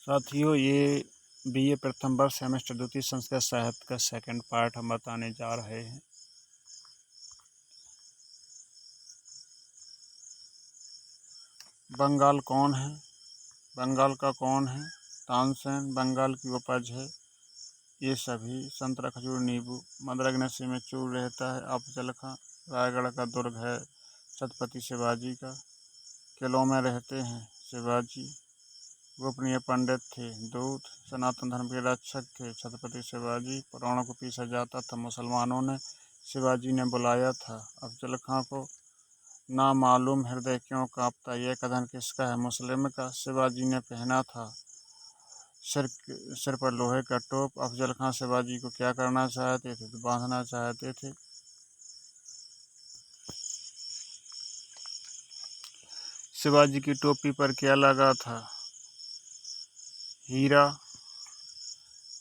साथियों, ये बीए प्रथम वर्ष सेमेस्टर द्वितीय संस्कृत साहित्य का सेकंड पार्ट हम बताने जा रहे हैं। बंगाल कौन है? बंगाल का कौन है? तानसेन बंगाल की उपज है। ये सभी संतरा, खजूर, नींबू। मदरग नशे में चूर रहता है। अफजल खां रायगढ़ का दुर्ग है छत्रपति शिवाजी का। किलों में रहते हैं शिवाजी। गोपनीय पंडित थे। दूत सनातन धर्म के रक्षक थे छत्रपति शिवाजी। पुराणों को पीसा जाता था। मुसलमानों ने शिवाजी ने बुलाया था अफजल खां को। ना मालूम हृदय क्यों कांपता, यह कथन किसका है? मुस्लिम का। शिवाजी ने पहना था सिर पर लोहे का टोप। अफजल खां शिवाजी को क्या करना चाहते थे? तो बांधना चाहते थे। शिवाजी की टोपी पर क्या लगा था? हीरा।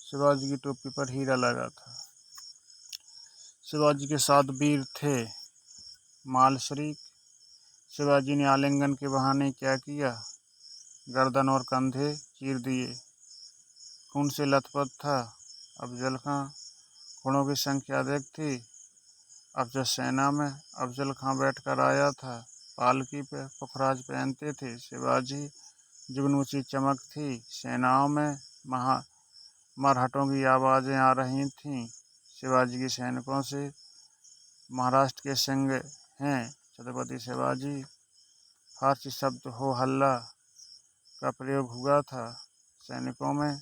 शिवाजी की टोपी पर हीरा लगा था। शिवाजी के 7 वीर थे मालशरीक। शिवाजी ने आलिंगन के बहाने क्या किया? गर्दन और कंधे चीर दिए। खून से लथपथ था अफजल खां। घोड़ों की संख्या अधिक थी अफजल सेना में। अफजल खां बैठकर आया था पालकी पे। पुखराज पहनते थे शिवाजी। जुगनूची चमक थी सेनाओं में। मरहटों की आवाज़ें आ रही थीं शिवाजी के सैनिकों से। महाराष्ट्र के सिंह हैं छत्रपति शिवाजी। फारसी शब्द हो हल्ला का प्रयोग हुआ था सैनिकों में।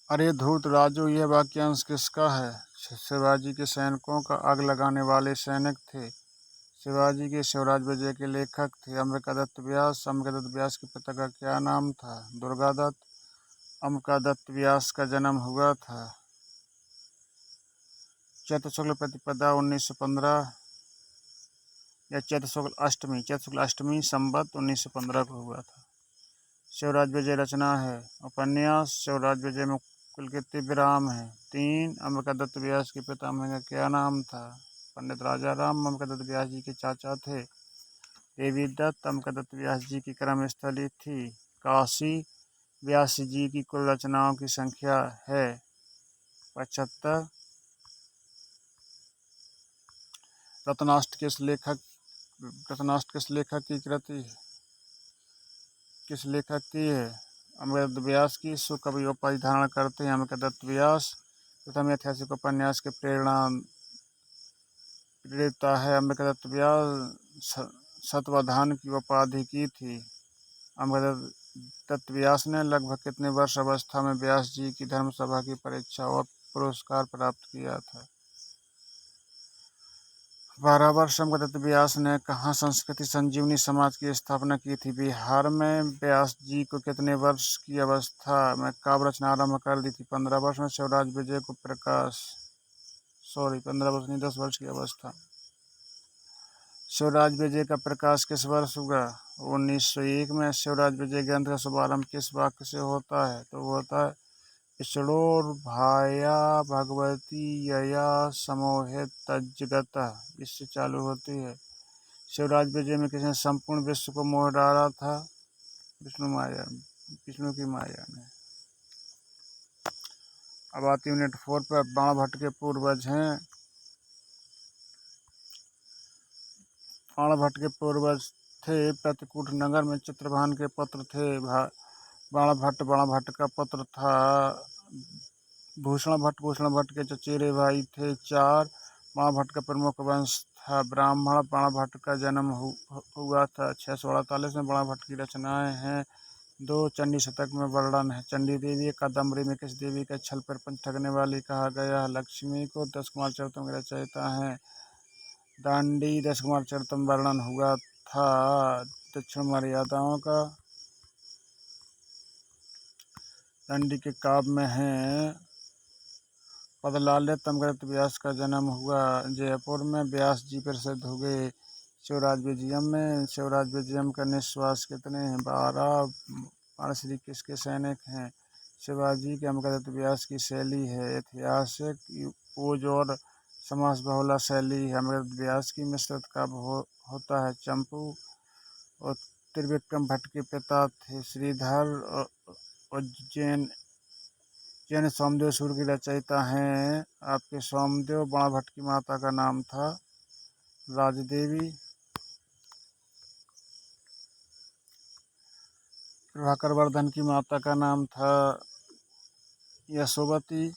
अरे धूर्त राजू, यह वाक्यांश किसका है? शिवाजी के सैनिकों का आग लगाने वाले सैनिक थे शिवाजी के। शिवराज विजय के लेखक थे अम्बिकादत्त व्यास। अम्बिकादत्त व्यास के पिता का क्या नाम था? दुर्गादत्त। अम्बिकादत्त व्यास का जन्म हुआ था चैत्र शुक्ल प्रतिपदा 1915 या चैत्र शुक्ल अष्टमी संवत 1915 को हुआ था। शिवराज विजय रचना है उपन्यास। शिवराज विजय में कुल कितने विराम हैं? 3। अम्बिकादत्त व्यास के पितामह का क्या नाम था? पंडित राजा राम। अम्बिकादत्त व्यास जी के चाचा थे देवी दत्त। अम्बिकादत्त व्यास जी की कर्मस्थली थी काशी। व्यास जी की कुल रचनाओं की संख्या है 75। रत्नाष्ट किस लेखक की कृति? किस लेखक की है? अम्बिकादत्त व्यास की। इसको कवि उपाधि धारण करते हैं अम्बिकादत्त व्यास। प्रथम ऐतिहासिक उपन्यास के प्रेरणा है अम्बिकादत्त व्यास। सतवधान की उपाधि की थी अम्बिकादत्त व्यास ने। लगभग कितने वर्ष अवस्था में व्यास जी की धर्मसभा की परीक्षा और पुरस्कार प्राप्त किया था? 12 वर्ष। अम्बिकादत्त व्यास ने कहाँ संस्कृति संजीवनी समाज की स्थापना की थी? बिहार में। व्यास जी को कितने वर्ष की अवस्था में काव्य रचना आरंभ कर दी थी? 15 वर्ष में। शिवराज विजय को 15 वर्ष नहीं, 10 वर्ष की अवस्था। शिवराज विजय का प्रकाश किस वर्ष हुआ? 1901 में। शिवराज विजय ग्रंथ का शुभारंभ किस वाक्य से होता है? तो वो होता है ईषणोर्भाया भगवती यया समोहित तज्जगतः। इससे चालू होती है। शिवराज विजय में किसने संपूर्ण विश्व को मोह डाला था? विष्णु की माया ने। अब आती यूनिट 4 पर। बाणभट्ट के पूर्वज हैं। बाणभट्ट के पूर्वज थे प्रतिकूट नगर में चित्रभान के पुत्र थे बाणभट्ट का पुत्र था भूषण भट्ट के चचेरे भाई थे 4। बाणभट्ट का प्रमुख वंश था ब्राह्मण। बाणभट्ट का जन्म हुआ था 648 में। बाणभट्ट की रचनाएं हैं 2। चंडी शतक में वर्णन है चंडी देवी। कादम्बरी में किस देवी का छल प्रपंच ठगने वाली कहा गया? लक्ष्मी को। 10 कुमार चरितम के रचयिता हैं दांडी। 10 कुमार चरितम वर्णन हुआ था दक्षिण मर्यादाओं का। दांडी के काव्य में है पदलालित। अम्बिकादत्त व्यास का जन्म हुआ जयपुर में। व्यास जी प्रसिद्ध हुए शिवराज विजयम में। शिवराज विजयम का निश्वास कितने हैं? 12। मालश्री किसके सैनिक हैं? शिवाजी के। अमृत व्यास की शैली है। ऐतिहासिक ओज और समास बहुला शैली है। अमृत व्यास की मिश्रित काव्य होता है। चंपू और त्रिविक्रम भट्ट के पिता थे। श्रीधर और जैन सोमदेव सूर्य की रचयिता हैं। आपके सोमदेव बाण भट्ट की माता का नाम था राजदेवी। प्रभाकर वर्धन की माता का नाम था यशोवती।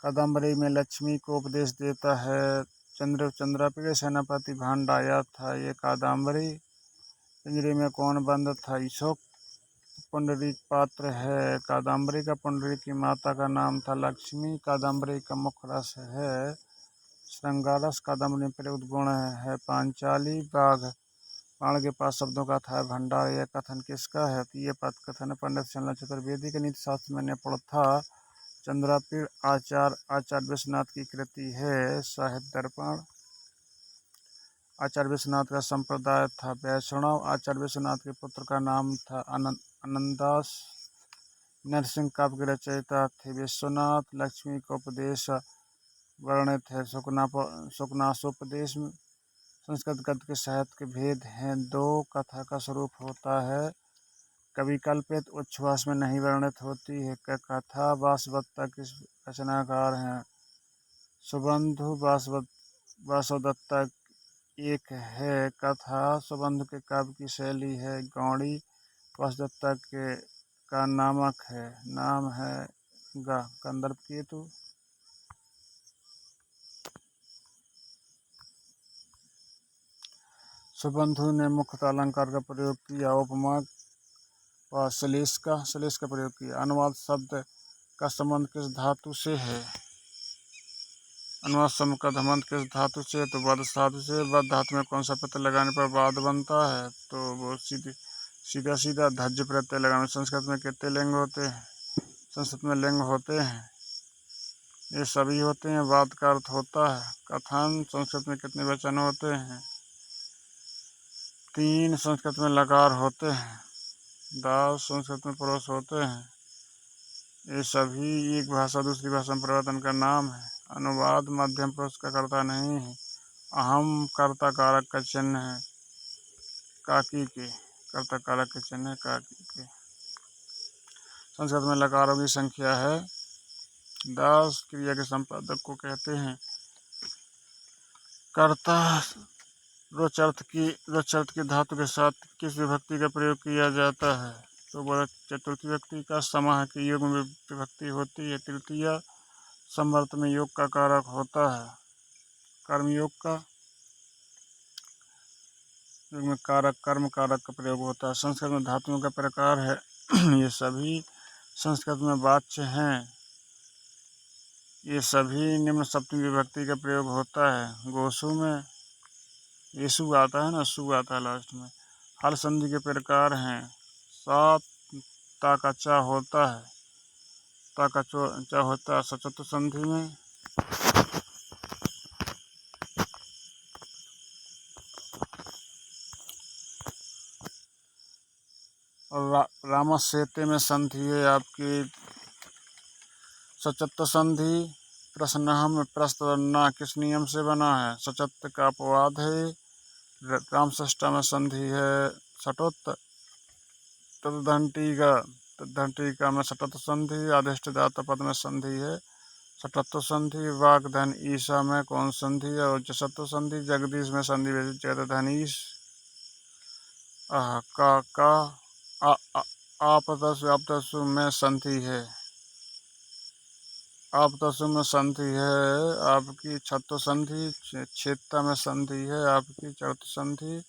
कादम्बरी में लक्ष्मी को उपदेश देता है। चंद्रापीड़ सेनापति भांड आया था। ये कादम्बरी। पिंजरे में कौन बंद था? ईशोक। पुंडरीक पात्र है। कादम्बरी का पुंडरीक की माता का नाम था लक्ष्मी। कादम्बरी का मुख्य रस है श्रृंगारस। कादम्बरी में प्रयुक्त गुण है पांचाली। बाण के पास शब्दों का था भंडार। यह कथन किसका है? ये पद कथन पंडित श्रीनाथ चतुर्वेदी के नीति शास्त्र में ने पढ़ा था। चंद्रापीड़ आचार्य विश्वनाथ की कृति है। साहित्य दर्पण। आचार्य विश्वनाथ का संप्रदाय था वैष्णव। आचार्य विश्वनाथ के पुत्र का नाम था आनंददास। नरसिंह काव्य के रचयिता थे विश्वनाथ। लक्ष्मी का उपदेश वर्णित है सुकनासोपदेश। संस्कृत गद्य के साहित्य के भेद हैं दो। कथा का स्वरूप होता है कवि कल्पित, उच्छ्वास में नहीं वर्णित होती है। कथा वासवदत्ता के रचनाकार हैं। सुबंधु वासवदत्ता एक है। कथा सुबंधु के काव्य की शैली है गौड़ी। वासवदत्ता का नाम है गंधर्व केतु। सुबंधु ने मुख्यतः अलंकार का प्रयोग किया। उपमा व श्लेष का प्रयोग किया। अनुवाद शब्द का संबंध किस धातु से है? अनुवाद शब्द का संबंध किस धातु से? तो वध धातु से। वध धातु में कौन सा प्रत्यय लगाने पर वाद बनता है? तो वो सीधा धज्ज प्रत्यय लगाने। संस्कृत में कितने लिंग होते हैं? संस्कृत में लिंग होते हैं ये सभी होते हैं। वाद का अर्थ होता है कथन। संस्कृत में कितने वचन होते हैं? 3। संस्कृत में लकार होते हैं। दास संस्कृत में पुरुष होते हैं। ये सभी एक भाषा दूसरी भाषा में परिवर्तन का नाम है। अनुवाद मध्यम पुरुष का कर्ता नहीं है। अहम कर्ता कारक का चिन्ह है काकी के। कर्ता कारक का चिन्ह है काकी के। संस्कृत में लकारों की संख्या है 10। क्रिया के संपादक को कहते हैं कर्ता। रोचर्थ की धातु के साथ किस विभक्ति का प्रयोग किया जाता है? तो वह चतुर्थी विभक्ति का। समाह के योग में विभक्ति होती है तृतीया। समर्थ में योग का कारक होता है कर्मयोग का। योग में कर्म कारक का प्रयोग होता है। संस्कृत में धातुओं का प्रकार है ये सभी संस्कृत में वाच्य हैं। ये सभी निम्न सप्तमी विभक्ति का प्रयोग होता है। गोसु में येसु आता है ना, सु आता है लास्ट में। हल संधि के प्रकार हैं 7। ता का चा होता है। ता का चा होता है सचत्व संधि में। और रामसेते में संधि है आपकी सचत्व संधि। प्रश्न में प्रस्तवना किस नियम से बना है? सचत्व का अपवाद है। रामषष्ठा में संधि है सटोत्त। तदंटिका में सटत्व संधि। अधिष्ठदाता पद में संधि है सटत्व संधि। वाग्धन ईसा में कौन संधि है? और जसत्व संधि। जगदीश में संधि जगधनीश। आपतसु में संधि है। आपतसु में संधि है आपकी छत्व संधि। क्षेत्र में संधि है आपकी चरत संधि।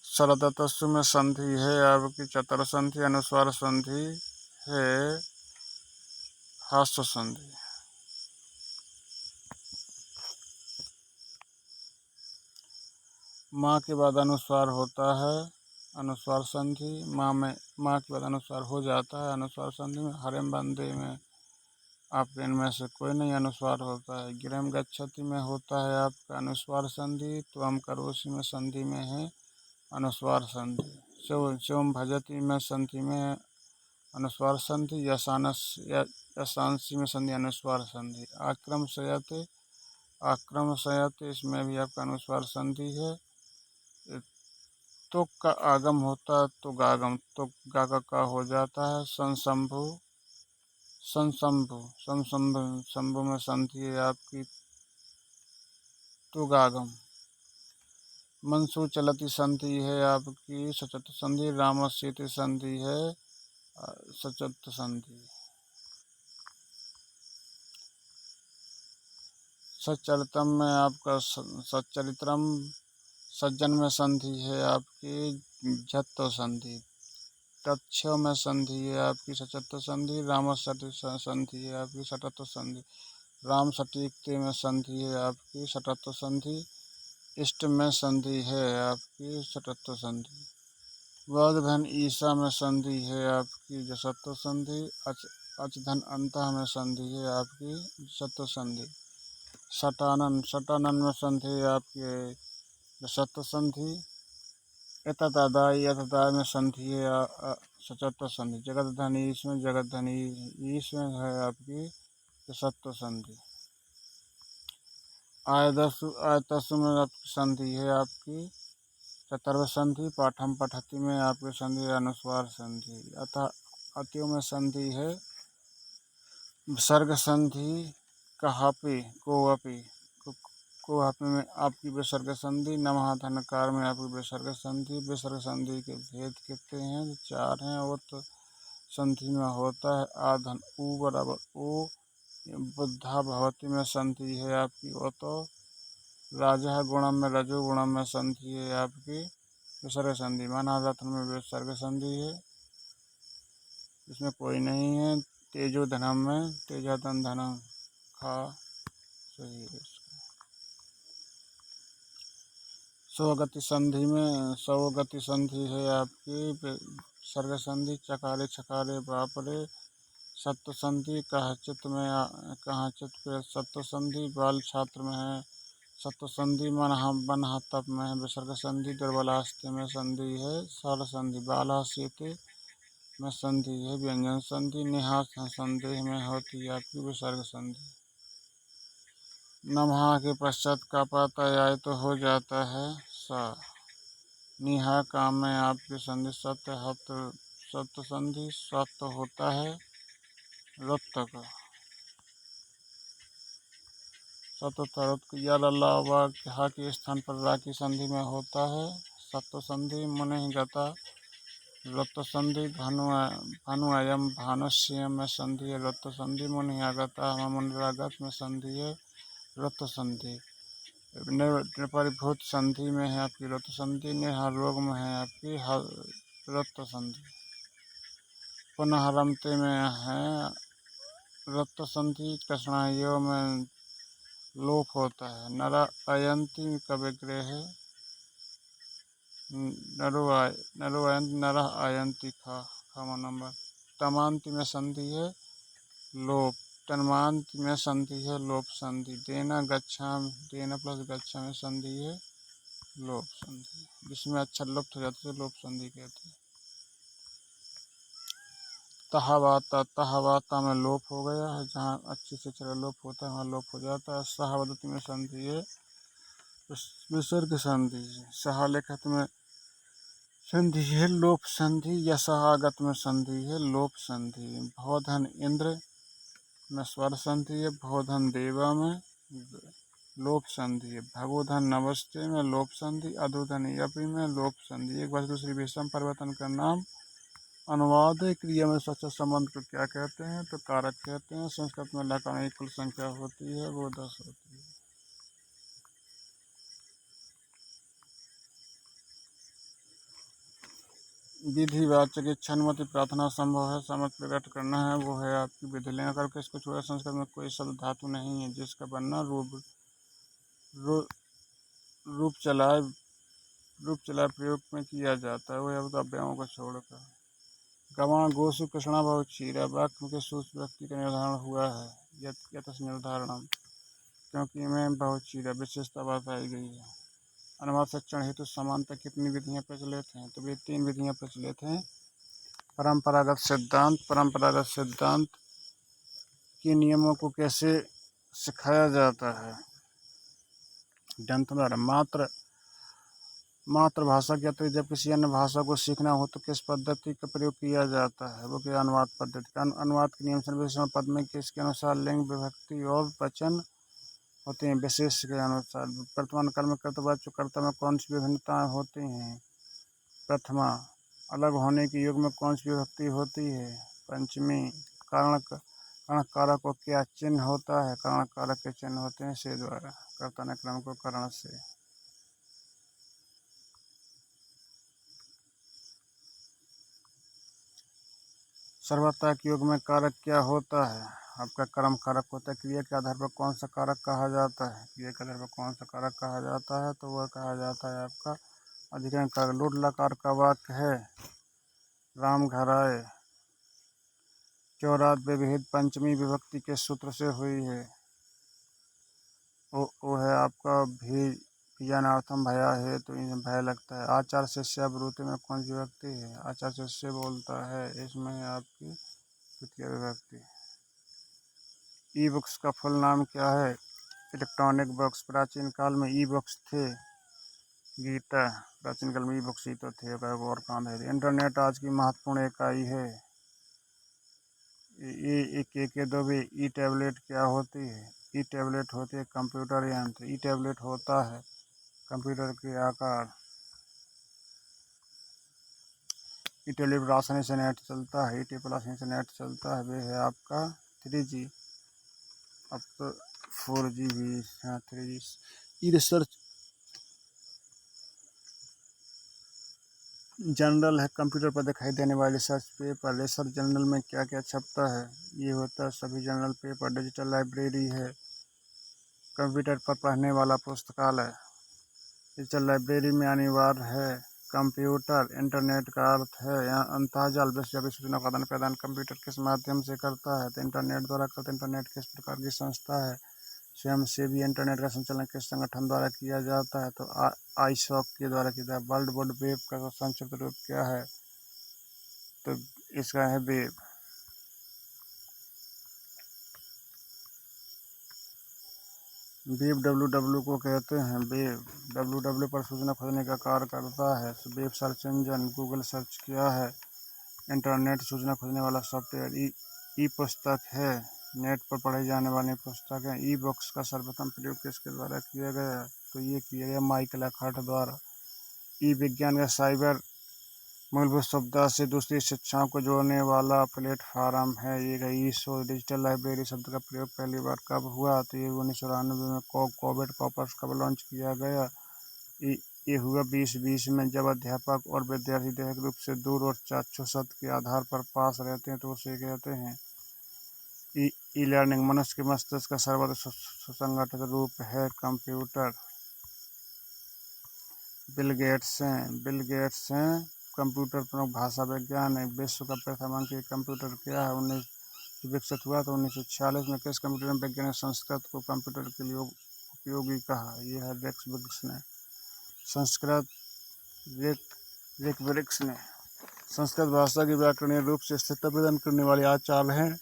शरदतसु में संधि है आपकी चतर संधि। अनुस्वार संधि है हास्य संधि। माँ के बाद अनुस्वार होता है अनुस्वार संधि। माँ के बाद अनुस्वार हो जाता है अनुस्वार संधि में। हरिम बंदे में आपके इनमें से कोई नहीं अनुस्वार होता है। गिरम गच्छति में होता है आपका अनुस्वार संधि। त्वम करोसि में संधि में है अनुस्वार संधि। शिवम भजति में संधि में अनुस्वार संधि, यशांसी में संधि अनुस्वार संधि। आक्रम संयते, आक्रम संयते, इसमें भी आपका अनुस्वार संधि है। तुक का आगम होता है तो गागम, तो गागा का हो जाता है। संशंभु, संशंभु, संशंभु, शंभु में संधि है आपकी तुगागम। मनसू चलती संधि है आपकी सचत संधि। रामस्यति संधि है सचत संधि। सच्चरितम में आपका सच्चरित्रम, सज्जन में संधि है आपकी झत्तो संधि। तत्क्षय में संधि है आपकी सचत्व संधि। रामसटी संधि है आपकी सटत्व संधि। राम सटीकते में संधि है आपकी सटत्व संधि। इष्ट में संधि है आपकी सटत्व संधि। वाग्धन ईसा में संधि है आपकी जसत्व संधि। अचधन अंतः में संधि है आपकी जसत्व संधि। सटानन, सटानन में संधि है आपकी जसत्व संधि। एतदादाई, एतदाय में संधि है सचत्व संधि। जगत धनी, इसमें जगत धनी, इसमें है आपकी जसत्व संधि। आयदसु, आयतसु में आपकी संधि है आपकी चतुर्व संधि। पाठम पठति में आपकी संधि अनुस्वार संधि। अतः अतियों में संधि है विसर्ग संधि। कहापि, कोअपि, कोहापि में आपकी विसर्ग संधि। नमः धनकार में आपकी विसर्ग संधि। विसर्ग संधि के भेद कितने हैं? 4 हैं। और तो संधि में होता है आधन ऊ बराबर ओ। बुद्धा भवती में संधि है आपकी ओ तो। राजा गुणम में रजो गुणम में संधि है आपकी विसर्ग संधि। मनारत्न में विसर्ग संधि है, इसमें कोई नहीं है। तेजो धनम में तेजाधन धनम खा सही है इसका। स्वगति संधि में स्वगति संधि है आपकी सर्ग संधि। चकारे छकारे बापरे सत्व संधि। कहचित में कहचित पे सत्व संधि। बाल छात्र में है सत्व संधि। मनहा तप में है विसर्ग संधि। दुर्बलास्ते में संधि है स्वर संधि। बालास्यते में संधि है व्यंजन संधि। निहास संदेह में होती है आपकी विसर्ग संधि। नमहा के पश्चात का पाता आए तो हो जाता है सा। निहा काम में आपकी संधि सत्य सत्य संधि। सत्य होता है रत्त का सत्य। या के स्थान पर रा की संधि में होता है सत्व संधि। मुनि गता रत्त संधि। भानु अयम भानुष्य में संधि है रत्त संधि। मुनि आगता मुनिरागत में संधि है रत्त संधि। परिभूत संधि में है आपकी रत्त संधि। निहार रोग में है आपकी रत्त संधि। पुनः रमते में है रत्त संधि। कृष्णायो में लोप होता है। नरा अयंती का विग्रह है नरो नरह आयंती खामा नंबर। तमांति में संधि है लोप। तन्मांति में संधि है लोप संधि। देना गच्छा, देना प्लस गच्छा में संधि है लोप संधि। जिसमें अक्षर लुप्त हो जाते हैं लोप संधि कहते हैं। तहावाता में लोप हो गया है। जहाँ अच्छी से अक्षर लोप होता है वहाँ लोप हो जाता है। सहावदति में संधि है विसर्ग संधि। सहालेखत में संधि है लोप संधि। यशागत में संधि है लोप संधि। भवधन इंद्र में स्वर संधि है। भवधन देवा में लोप संधि है। भगोधन नमस्ते में लोप संधि। अधोधन यपि में लोप संधि। एक बार दूसरी विषम परिवर्तन का नाम अनुवाद है। क्रिया में सच संबंध को क्या कहते हैं? तो कारक कहते हैं। संस्कृत में लकारों की कुल संख्या होती है वो 10 होती है। विधिवाचक क्षणमति प्रार्थना संभव है समर्थ प्रकट करना है वो है आपकी विधि। लें अगर किसको छोड़ा संस्कृत में कोई शब्द धातु नहीं है जिसका बनना रूप चलाए प्रयोग में किया जाता है वह अव्ययों को छोड़कर। गवां गोसु कृष्णा बहुत क्षीरा वाक्य के सूक्ष्म व्यक्ति का निर्धारण हुआ है यत निर्धारणम क्योंकि इनमें बहुत क्षीरा विशेषता बताई गई है। अनुवाद शिक्षण हेतु समानता कितनी विधियां प्रचलित हैं? तो वे 3 विधियां प्रचलित हैं। परंपरागत सिद्धांत के नियमों को कैसे सिखाया जाता है? ग्रंथ द्वारा। मातृभाषा के अतिरिक्त जब किसी अन्य भाषा को सीखना हो तो किस पद्धति का प्रयोग किया जाता है? वो क्या अनुवाद पद्धति। अनुवाद के नियम विशेषण पद में किसके अनुसार लिंग विभक्ति और वचन होते हैं? विशेष के अनुसार। वर्तमान काल में कर्तव्यवाची कर्ता में कौन सी विभिन्नताएं होती हैं? प्रथमा। अलग होने के युग में कौन सी विभक्ति होती है? पंचमी। कारण कारक को क्या चिन्ह होता है? कारण कारक के चिन्ह होते हैं से द्वारा। कर्ता ने क्रम को करण से। सर्वता के युग में कारक क्या होता है? आपका कर्म कारक होता है। क्रिया के आधार पर कौन सा कारक कहा जाता है? क्रिया के आधार पर कौन सा कारक कहा जाता है? तो वह कहा जाता है आपका अधिकरण कारक। लुट लकार का वाक्य है राम घर आए। चौरात विभेद पंचमी विभक्ति के सूत्र से हुई है? वो है आपका बीजानार्थम भया है, तो इन्हें भय लगता है। आचार शिष्य ब्रूते में कौन सी विभक्ति है? आचार शिष्य बोलता है, इसमें आपकी तृतीय विभक्ति। ई बुक्स का फुल नाम क्या है? Electronic books. प्राचीन काल में ई बुक्स थे। गीता। प्राचीन काल में ई बुक्स ही तो थे, और काम है। इंटरनेट आज की महत्वपूर्ण इकाई है। के दो भी। ई टैबलेट क्या होती है? ई टैबलेट होती है कंप्यूटर यंत्र। ई टैबलेट होता है कंप्यूटर के आकार। ई टैबलेट आसानी से नेट चलता है। ई टेबल आसानी से नेट चलता है। वे है आपका 3G। अब तो 4G भी है। 3G। ई रिसर्च जर्नल है कंप्यूटर पर दिखाई देने वाले रिसर्च पेपर। रिसर्च जर्नल में क्या क्या छपता है? ये होता है सभी जर्नल पेपर। डिजिटल लाइब्रेरी है कंप्यूटर पर पढ़ने वाला पुस्तकालय। डिजिटल लाइब्रेरी में अनिवार्य है कंप्यूटर। इंटरनेट का अर्थ है यहाँ अंतर्जाल। विश्वव्यापी सूचना का आदान प्रदान कंप्यूटर किस माध्यम से करता है? तो इंटरनेट द्वारा करता है। इंटरनेट किस प्रकार की संस्था है? स्वयंसेवी। इंटरनेट का संचालन किस संगठन द्वारा किया जाता है? तो आईसॉक के द्वारा किया जाता है। वर्ल्ड वाइड वेब का संक्षिप्त रूप क्या है? तो इसका है वेब। वेब www को कहते हैं वेब। www पर सूचना खोजने का कार्य करता है। Web search engine. Google search क्या है? इंटरनेट सूचना खोजने वाला सॉफ्टवेयर। ई पुस्तक है नेट पर पढ़ी जाने वाली पुस्तक है। ई बुक्स का सर्वप्रथम प्रयोग किसके द्वारा किया गया? तो ये किया गया माइकल एखर्ट द्वारा। ई विज्ञान का साइबर मूलभूत सुविधा से दूसरी शिक्षाओं को जोड़ने वाला प्लेटफॉर्म है। ये ईसो। डिजिटल लाइब्रेरी शब्द का प्रयोग पहली बार कब हुआ? तो ये 1994 में कोविड कॉपर्स कब लॉन्च किया गया? ये हुआ 2020 में। जब अध्यापक और विद्यार्थी दैहिक रूप से दूर और चाक्षुषता के आधार पर पास रहते हैं तो उसे कहते हैं ई लर्निंग। मनुष्य के मस्तिष्क का सर्वाधिक सुसंगठित रूप है कंप्यूटर। बिल गेट्स हैं कंप्यूटर प्रमुख भाषा विज्ञान है। विश्व का प्रथम अंक कंप्यूटर क्या है? 19 विकसित हुआ तो 1946 में। किस कंप्यूटर वैज्ञानिक संस्कृत को कंप्यूटर के लिए उपयोगी कहा? यह है रेक्स ब्रिक्स ने। संस्कृत ब्रिक्स ने। संस्कृत भाषा की व्याकरणीय रूप से स्थिरता प्रदान करने वाले आचार्य हैं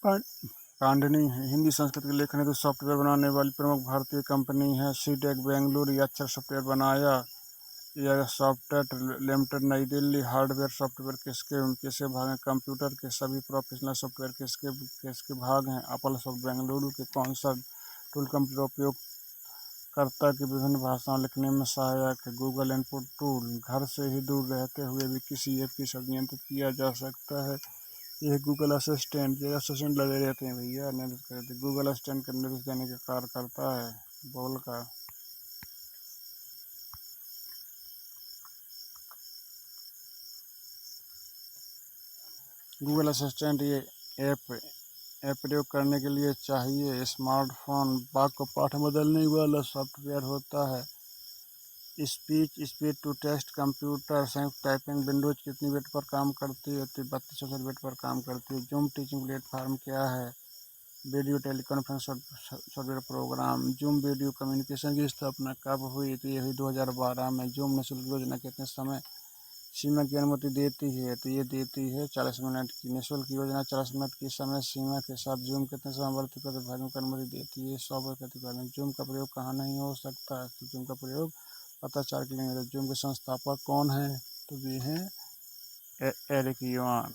पाणिनि है। हिंदी संस्कृत के लेखन हेतु सॉफ्टवेयर बनाने वाली प्रमुख भारतीय कंपनी है सीटेक बेंगलुरु। यह अक्षर सॉफ्टवेयर बनाया। यह सॉफ्टवेयर लिमिटेड नई दिल्ली। हार्डवेयर सॉफ्टवेयर किसके भाग हैं? कंप्यूटर के। सभी प्रोफेशनल सॉफ्टवेयर किसके भाग हैं? एप्पल सॉफ्ट बेंगलुरु के। कौन सा टूल कंप्यूटर उपयोगकर्ता की विभिन्न भाषाओं लिखने में सहायक है? Google input tool. घर से ही दूर रहते हुए भी किसी ऐप की शब्द नियंत्रित किया जा सकता है। यह गूगल असिस्टेंट। ये असिस्टेंट लगे रहते हैं भैया, निर्देश करते। गूगल असिस्टेंट का निर्देश देने का कार्य करता है बोल का। गूगल असिस्टेंट ये ऐप प्रयोग करने के लिए चाहिए स्मार्टफोन। वाक्य को पाठ बदलने वाला सॉफ्टवेयर होता है। Speech to text computer. संयुक्त टाइपिंग विंडोज कितनी बिट पर काम करती है? तो 3264 बिट पर काम करती है। जूम टीचिंग प्लेटफॉर्म क्या है? Video teleconference software program. Zoom video communication की स्थापना कब हुई? तो ये हुई 2012 में। जूम निःशुल्क योजना कितने समय सीमा की अनुमति देती है, तो ये देती है 40 मिनट की। निःशुल्क योजना 40 मिनट की समय सीमा के साथ जूम कितने समवर्ती प्रतिभागियों को अनुमति देती है? 100 प्रतिभागी। जूम का प्रयोग कहाँ नहीं हो सकता है? तो जूम का प्रयोग पत्राचार के लिए नहीं। जूम के संस्थापक कौन है? तो ये हैं एरिक युआन।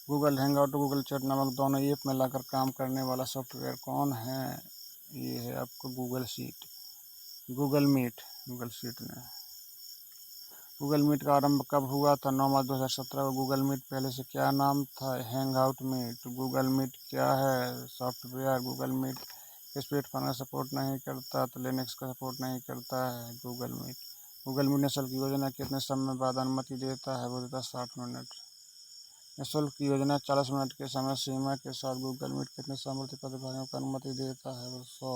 गूगल हैंगआउट और गूगल चैट नामक दोनों ऐप में लाकर काम करने वाला सॉफ्टवेयर कौन है? ये है आपको Google sheet, Google meet, Google sheet ने। गूगल मीट का आरंभ कब हुआ था? 9 मार्च 2017 को। गूगल मीट पहले से क्या नाम था? Hangout meet. गूगल मीट क्या है? सॉफ्टवेयर। गूगल मीट किस प्लेटफॉर्म का सपोर्ट नहीं करता? तो लिनक्स का सपोर्ट नहीं करता है गूगल मीट। गूगल मीट निःशुल्क योजना कितने समय बाद अनुमति देता है? वो देता है 60 मिनट। निःशुल्क योजना 40 मिनट के समय सीमा के साथ गूगल मीट कितने समवर्ती प्रतिभागियों को अनुमति देता है? वो 100।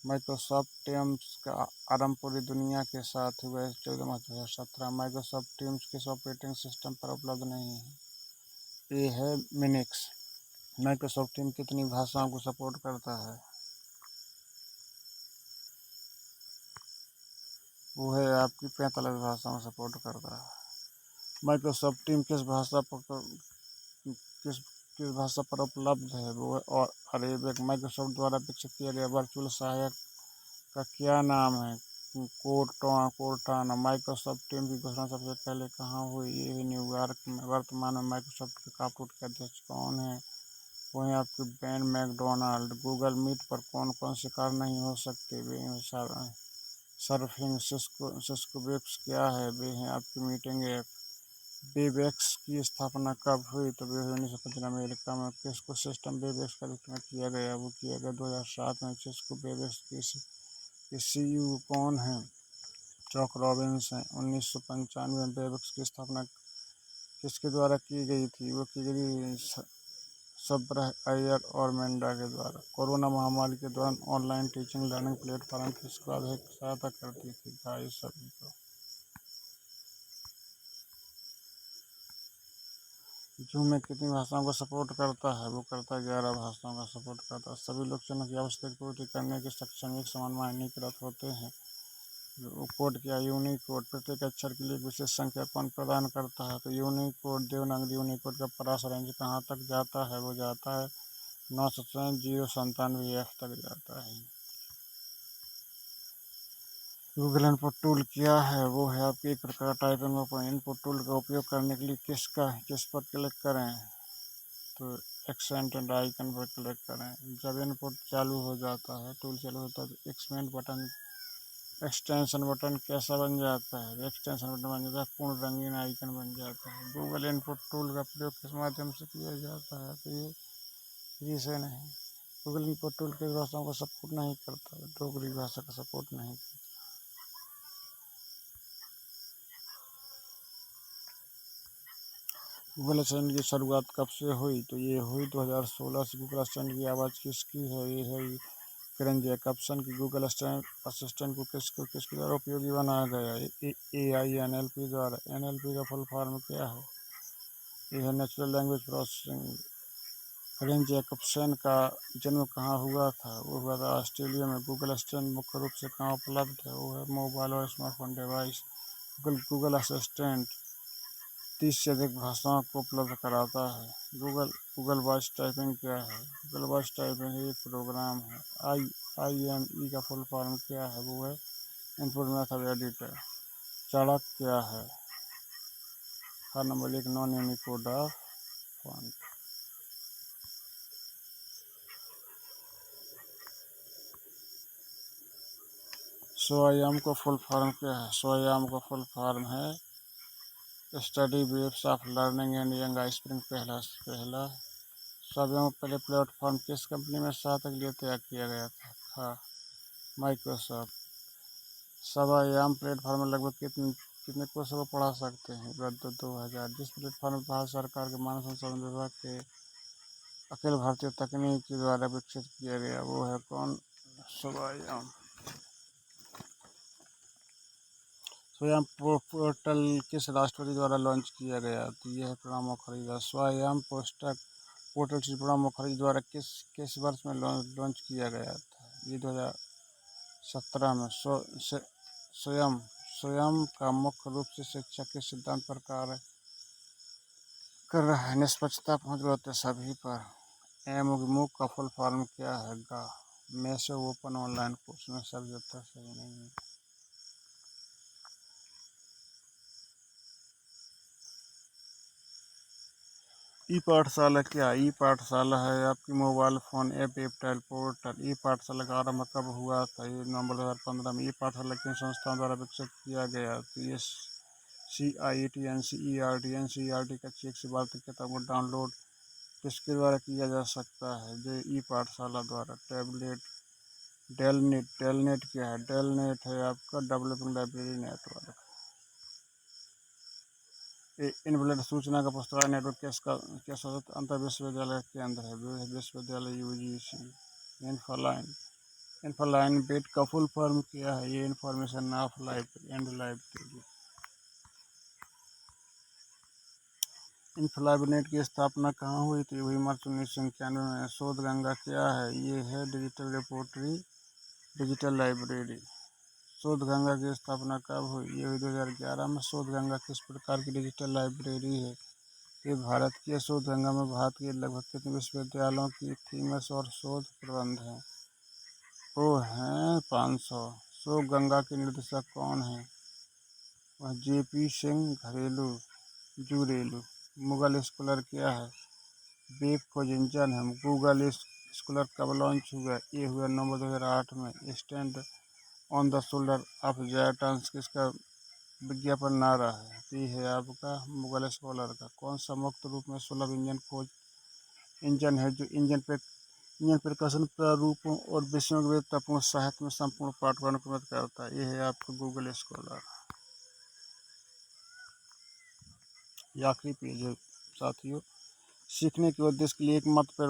माइक्रोसॉफ्ट टीम्स का आरंभ पूरी दुनिया के साथ हुआ 14 मार्च 2017। माइक्रोसॉफ्ट टीम्स किस ऑपरेटिंग सिस्टम पर उपलब्ध नहीं है? ये है मिनिक्स। माइक्रोसॉफ्ट टीम कितनी भाषाओं को सपोर्ट करता है? वो है आपकी 45 भाषाओं को सपोर्ट करता है। माइक्रोसॉफ्ट टीम किस भाषा पर उपलब्ध है? वो है और अरेबिक। माइक्रोसॉफ्ट द्वारा विकसित किया गया वर्चुअल सहायक का क्या नाम है? कोर्टाना। माइक्रोसॉफ्ट टीम की घोषणा सबसे पहले कहाँ हुई? ये है न्यूयॉर्क में। वर्तमान में माइक्रोसॉफ्ट के काउंट के अध्यक्ष कौन है? वो है आपके बेन मैकडोनाल्ड। गूगल मीट पर कौन कौन से कार्य नहीं हो सकते? वे सर्फिंग। सिस्को वेब्स क्या है? वे हैं आपकी मीटिंग ऐप। वेबएक्स की स्थापना कब हुई? तो वे 1995 अमेरिका में। किसको सिस्टम वेबएक्स का विक्रय किया गया? वो किया गया 2007 में। सिस्को वेबएक्स की सीईओ कौन है? चॉक रॉबिन्स हैं। 1995 में वेबएक्स की स्थापना किसके द्वारा की गई थी? वो की गई सब्रह अय्यर और मेंडा के द्वारा। कोरोना महामारी के दौरान ऑनलाइन टीचिंग लर्निंग प्लेटफॉर्म किसको अधिक सहायता करती थी? भाई सभी को। जूम में कितनी भाषाओं को सपोर्ट करता है? वो करता है 11 भाषाओं का सपोर्ट करता है। सभी लोग चिन्ह की आवश्यक पूर्ति करने के सक्षम एक समान मानकीकृत होते हैं। कोड क्या? यूनिकोड। प्रत्येक अक्षर के लिए एक विशेष संख्या कौन प्रदान करता है? तो यूनिकोड। देवनागरी यूनिकोड का परास रेंज कहाँ तक जाता है? वो जाता है 997 तक जाता है। गूगल इनपुट टूल क्या है? वो है आपकी एक प्रकार टाइपिंग इनपुट टूल का उपयोग करने के लिए किस पर क्लिक करें? तो एक्सेंट एंड आइकन पर क्लिक करें। जब इनपुट चालू हो जाता है, टूल चालू होता है, तो एक्सटेंशन बटन कैसा बन जाता है? एक्सटेंशन बटन बन जाता है पूर्ण रंगीन आइकन बन जाता है। गूगल इनपुट टूल का प्रयोग किस माध्यम से किया जाता है? तो ये इसी से नहीं। गूगल इनपुट टूल किस भाषाओं को सपोर्ट नहीं करता? डोगरी भाषा का सपोर्ट नहीं करता। गूगल असिस्टेंट की शुरुआत कब से हुई? तो ये हुई 2016 से। गूगल असिस्टेंट की आवाज़ किसकी है? ये है किरण जैकबसन की। गूगल असिस्टेंट को किसके द्वारा उपयोगी बनाया गया? AI NLP द्वारा। NLP का फुल फॉर्म क्या है? यह है नेचुरल लैंग्वेज प्रोसेसिंग। किरण जैकबसन का जन्म कहाँ हुआ था? वो हुआ था ऑस्ट्रेलिया में। गूगल असिस्टेंट मुख्य रूप से कहाँ उपलब्ध है? वो है मोबाइल और स्मार्टफोन डिवाइस। गूगल असिस्टेंट 30 से अधिक भाषाओं को उपलब्ध कराता है। गूगल वॉइस टाइपिंग क्या है? गूगल वॉइस टाइपिंग एक प्रोग्राम है। IME का फुल फॉर्म क्या है? वो है इनपुट मेथड एडिटर। चड़क क्या है? हर number 1 non Unicode font. SWAYAM का फुल फॉर्म क्या है? SWAYAM का फुल फॉर्म है study waves of learning and young spring. पहला SWAYAM पहले प्लेटफॉर्म किस कंपनी में सहायता के लिए तैयार किया गया था? माइक्रोसॉफ्ट। SWAYAM प्लेटफॉर्म में लगभग कितने कोर्सों को पढ़ा सकते हैं? 2000। जिस प्लेटफॉर्म में भारत सरकार के मानव संसाधन विभाग के अखिल भारतीय तकनीकी द्वारा विकसित किया गया, वो है कौन? SWAYAM। SWAYAM पोर्टल किस राष्ट्रपति द्वारा लॉन्च किया गया? तो यह है प्रणब मुखर्जी द्वारा। SWAYAM पोर्टल श्री प्रणब मुखर्जी द्वारा किस वर्ष में लॉन्च किया गया था? ये 2017 में। स्वयं स्वयं का मुख्य रूप से शिक्षा के सिद्धांत पर कार्य कर रहा है। निष्पक्षता पहुंच गए सभी पर। एमूक का फुल फॉर्म क्या है? गा मैसे ओपन ऑनलाइन कोर्स में सभी उत्तर सही नहीं है। ई पाठशाला क्या? ई पाठशाला है आपकी mobile phone app website portal. E Pathshala का आरंभ कब हुआ था? ये नवंबर 2015 में। ई पाठशाला किन संस्थाओं द्वारा विकसित किया गया? तो ये CIET NCERT का चेक से भारतीय किताबों को डाउनलोड किसके द्वारा किया जा सकता है? जो ई पाठशाला द्वारा। टैबलेट डेलनेट क्या है? डेलनेट है आपका डेवलपिंग लाइब्रेरी नेटवर्क। इनवॉल्व सूचना का पुस्तकालय नेटवर्क के सतत अंतर विश्वविद्यालय केंद्र है। विश्वविद्यालय UGC। इन्फोलाइन बेट का फुल फॉर्म क्या है? ये information of life and library. INFLIBNET की स्थापना कहाँ हुई थी? हुई मार्च 1991 में। शोध गंगा क्या है? ये है डिजिटल रिपोर्टरी डिजिटल लाइब्रेरी। शोध गंगा की स्थापना कब हुई? ये हुई 2011 में। शोध गंगा किस प्रकार की डिजिटल लाइब्रेरी है? ये भारत की शोध गंगा में भारत के लगभग कितने विश्वविद्यालयों की थीम्स और शोध प्रबंध हैं? वो हैं 500। शोध गंगा के निर्देशक कौन हैं? वह JP सिंह जुरेलू। मुगल स्कॉलर क्या है? वेब खोज इंजन है। गूगल स्कॉलर कब लॉन्च हुआ? ये हुआ नवंबर 2008 में। Stand on the shoulder of giants किसका विज्ञापन नारा है? तो ये है आपका मुगल स्कॉलर का। कौन सा मुक्त रूप में सुलभ इंजन खोज इंजन है जो इंजन प्रकाशन प्रारूपों और विषयों के विविधतापूर्ण साहित्य में संपूर्ण पाठ्यक्रम को मदद करता है? ये है आपका गूगल स्कॉलर। ये आखिरी पेज है साथियों। सीखने के उद्देश्य के लिए एकमात्र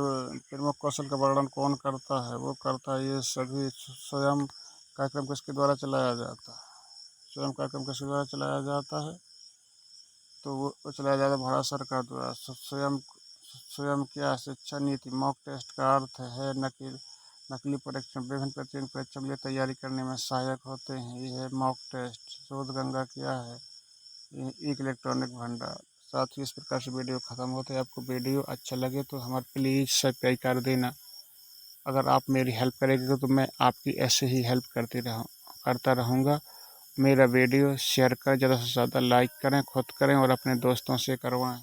प्रमुख कौशल का वर्णन कौन करता है? वो करता है ये सभी। स्वयं कार्यक्रम किसके द्वारा चलाया जाता है? स्वयं कार्यक्रम किसके द्वारा चलाया जाता है? तो वो चलाया जाता है भारत सरकार द्वारा। स्वयं स्वयं क्या? शिक्षा नीति। मॉक टेस्ट का अर्थ है नकली परीक्षण। विभिन्न प्रतियोगी परीक्षा के लिए तैयारी करने में सहायक होते हैं। ये है मॉक टेस्ट। शोध गंगा क्या है? एक इलेक्ट्रॉनिक भंडार। साथ ही इस प्रकार से वीडियो खत्म होता है। आपको वीडियो अच्छा लगे तो हमारे प्लीज़ सब्सक्राइब कर देना। अगर आप मेरी हेल्प करेंगे तो मैं आपकी ऐसे ही हेल्प करता रहूँगा। मेरा वीडियो शेयर करें, ज़्यादा से ज़्यादा लाइक करें, खुद करें और अपने दोस्तों से करवाएं।